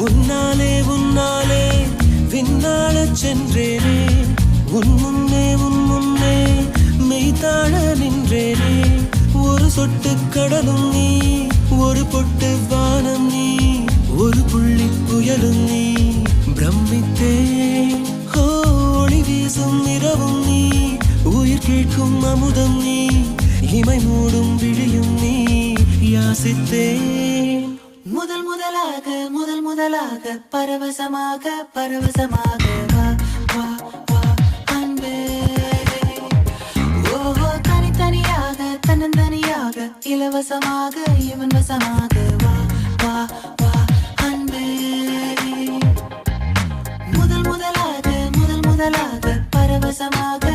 உன்னாலே உன்னாலே விண்ணாளச் சென்றேனே, உன் முன்னே மெய்தாழ நின்றேனே. ஒரு சொட்டு கடலும் நீ, ஒரு பொட்டு வானம் நீ, ஒரு புள்ளி புயலும் நீ. பிரமித்தேன் ஒளி வீசும் இரவும் நீ, உயிர் கேட்கும் அமுதம் நீ, இமை மூடும் விழியும் நீ. யாசித்தேன் முதல் முதலாக பரவசமாக வா வா வா அன்பே. ஓஹோ தனித்தனியாக தன்னந்தனியாக இலவசமாக இவன் வசமாக வா வா வா அன்பே. முதல் முதலாக பரவசமாக